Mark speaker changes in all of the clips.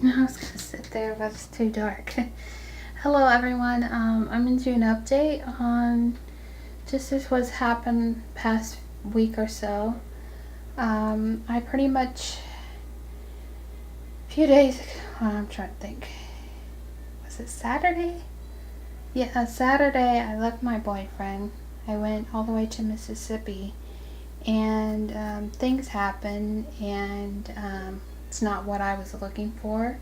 Speaker 1: I was gonna sit there, but it's too dark. Hello, everyone. I'm gonna do an update on just as what's happened past week or so. I pretty much a few days ago. I'm trying to think. Was it Saturday? Yeah, Saturday. I left my boyfriend. I went all the way to Mississippi, and things happened, and it's not what I was looking for.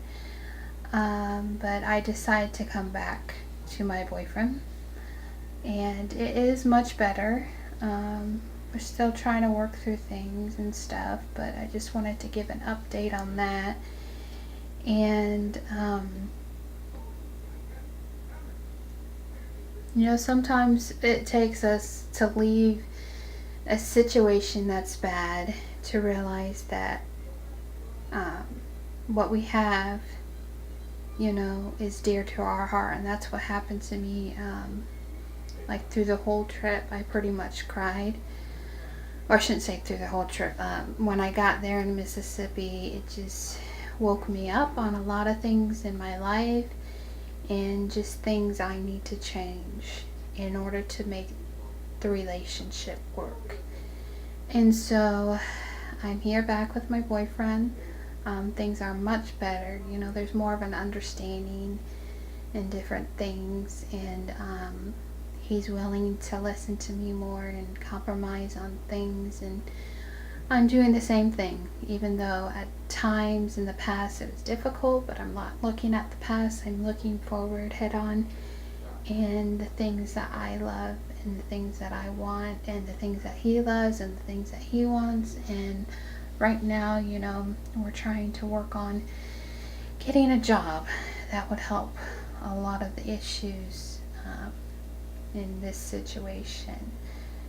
Speaker 1: But I decided to come back to my boyfriend, and it is much better. We're still trying to work through things and stuff, but I just wanted to give an update on that. And, sometimes it takes us to leave a situation that's bad to realize that um, what we have, is dear to our heart. And that's what happened to me. Like through the whole trip, I pretty much cried. Or I shouldn't say through the whole trip. When I got there in Mississippi, it just woke me up on a lot of things in my life and just things I need to change in order to make the relationship work. And so I'm here back with my boyfriend. Things are much better. There's more of an understanding and different things, and he's willing to listen to me more and compromise on things, and I'm doing the same thing, even though at times in the past it was difficult. But I'm not looking at the past, I'm looking forward head on, and the things that I love and the things that I want and the things that he loves and the things that he wants. And right now, we're trying to work on getting a job that would help a lot of the issues in this situation.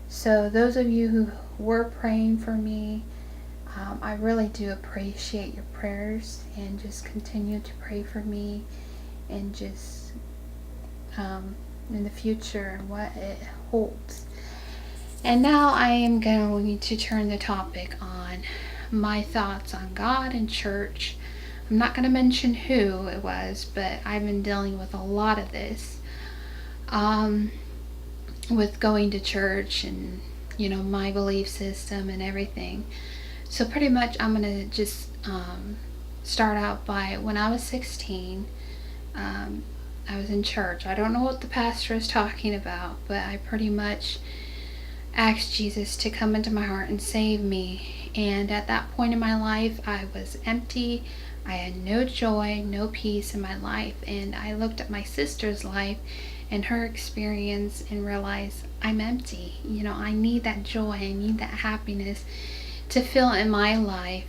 Speaker 1: So, those of you who were praying for me, I really do appreciate your prayers, and just continue to pray for me, and just in the future and what it holds. And now I am going to turn the topic on my thoughts on God and church. I'm not going to mention who it was, but I've been dealing with a lot of this. With going to church and my belief system and everything. So pretty much I'm gonna just start out by when I was 16. um, I was in church. I don't know what the pastor is talking about, but I pretty much asked Jesus to come into my heart and save me. And at that point in my life, I was empty. I had no joy, no peace in my life. And I looked at my sister's life and her experience and realized I'm empty. I need that joy, I need that happiness to fill in my life.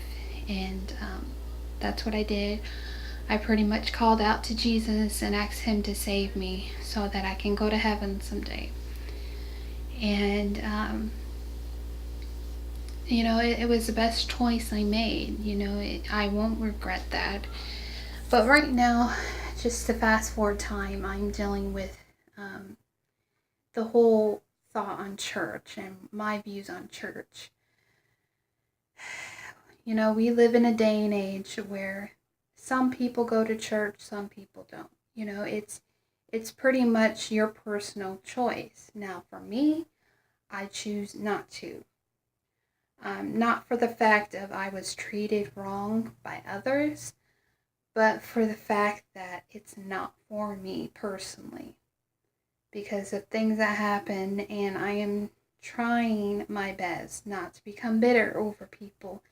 Speaker 1: And that's what I did. I pretty much called out to Jesus and asked him to save me so that I can go to heaven someday. And it was the best choice I made. I won't regret that. But right now, just to fast forward time, I'm dealing with the whole thought on church and my views on church. We live in a day and age where some people go to church, some people don't. It's pretty much your personal choice. Now, for me, I choose not to. Not for the fact of I was treated wrong by others, but for the fact that it's not for me personally. Because of things that happen, and I am trying my best not to become bitter over people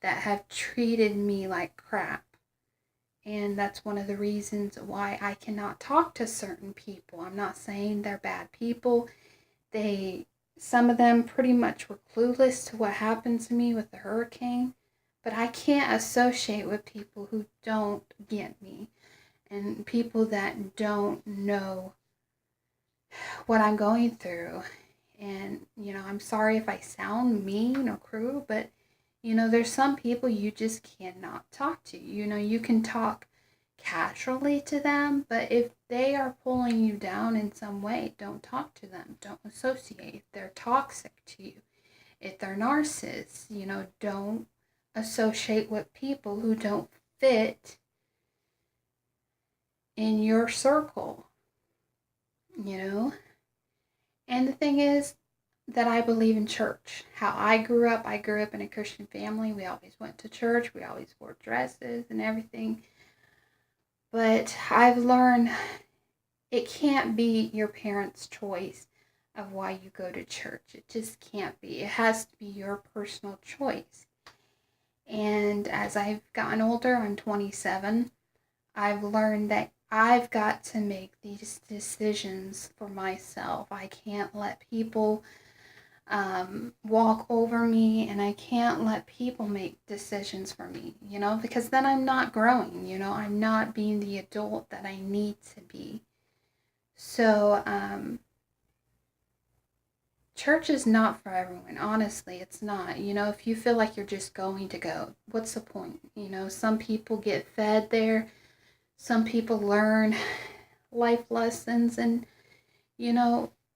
Speaker 1: that have treated me like crap. And that's one of the reasons why I cannot talk to certain people. I'm not saying they're bad people. Some of them pretty much were clueless to what happened to me with the hurricane, but I can't associate with people who don't get me and people that don't know what I'm going through. And, I'm sorry if I sound mean or cruel, but, there's some people you just cannot talk to. You can talk casually to them, but if they are pulling you down in some way, don't talk to them. Don't associate. If they're toxic to you, if they're narcissists, don't associate with people who don't fit in your circle, you know? And the thing is that I believe in church. How I grew up in a Christian family. We always went to church, we always wore dresses and everything. But I've learned it can't be your parents' choice of why you go to church. It just can't be. It has to be your personal choice. And as I've gotten older, I'm 27, I've learned that I've got to make these decisions for myself. I can't let people walk over me, and I can't let people make decisions for me, because then I'm not growing, I'm not being the adult that I need to be. So, church is not for everyone. Honestly, it's not. If you feel like you're just going to go, what's the point? Some people get fed there, some people learn life lessons, and,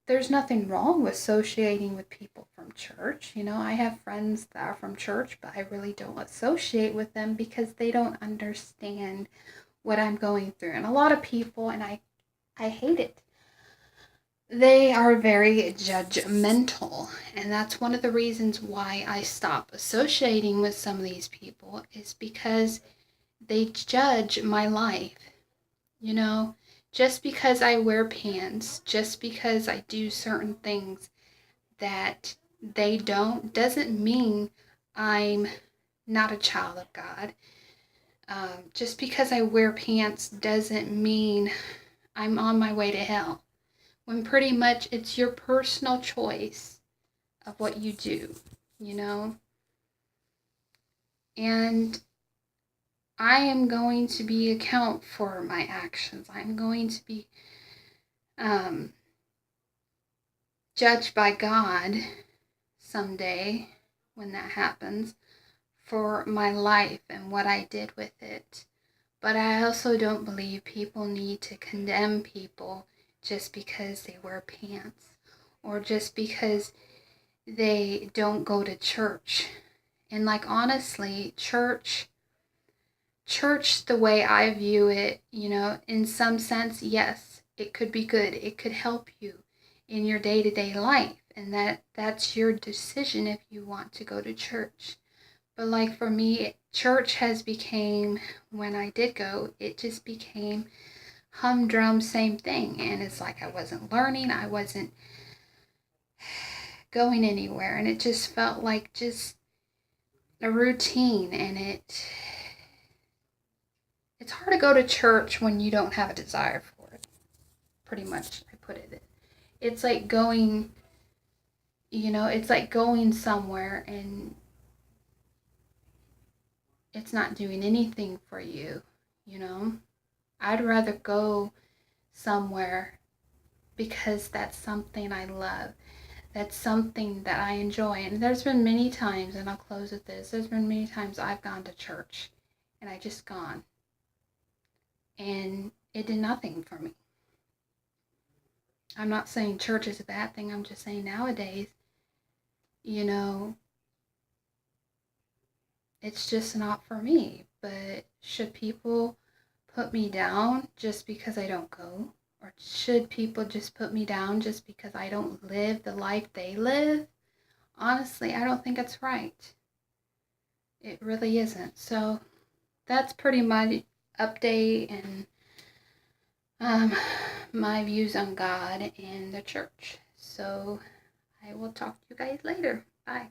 Speaker 1: there's nothing wrong with associating with people from church. I have friends that are from church, but I really don't associate with them because they don't understand what I'm going through. And a lot of people, and I hate it, they are very judgmental. And that's one of the reasons why I stop associating with some of these people, is because they judge my life. Just because I wear pants, just because I do certain things that they don't, doesn't mean I'm not a child of God. Just because I wear pants doesn't mean I'm on my way to hell. When pretty much it's your personal choice of what you do, And I am going to be account for my actions. I'm going to be judged by God someday when that happens for my life and what I did with it. But I also don't believe people need to condemn people just because they wear pants or just because they don't go to church. And honestly, church, the way I view it, in some sense, yes, it could be good. It could help you in your day-to-day life. And that's your decision if you want to go to church. But for me, church has became, when I did go, it just became humdrum, same thing. And it's like I wasn't learning, I wasn't going anywhere. And it just felt like just a routine. And it's hard to go to church when you don't have a desire for it. Pretty much, I put it. It's like going, it's like going somewhere and it's not doing anything for you, I'd rather go somewhere because that's something I love. That's something that I enjoy. And there's been many times, and I'll close with this, there's been many times I've gone to church and I just gone. And it did nothing for me. I'm not saying church is a bad thing. I'm just saying nowadays, it's just not for me. But should people put me down just because I don't go? Or should people just put me down just because I don't live the life they live? Honestly, I don't think it's right. It really isn't. So that's pretty much update and my views on God and the church. So I will talk to you guys later. Bye.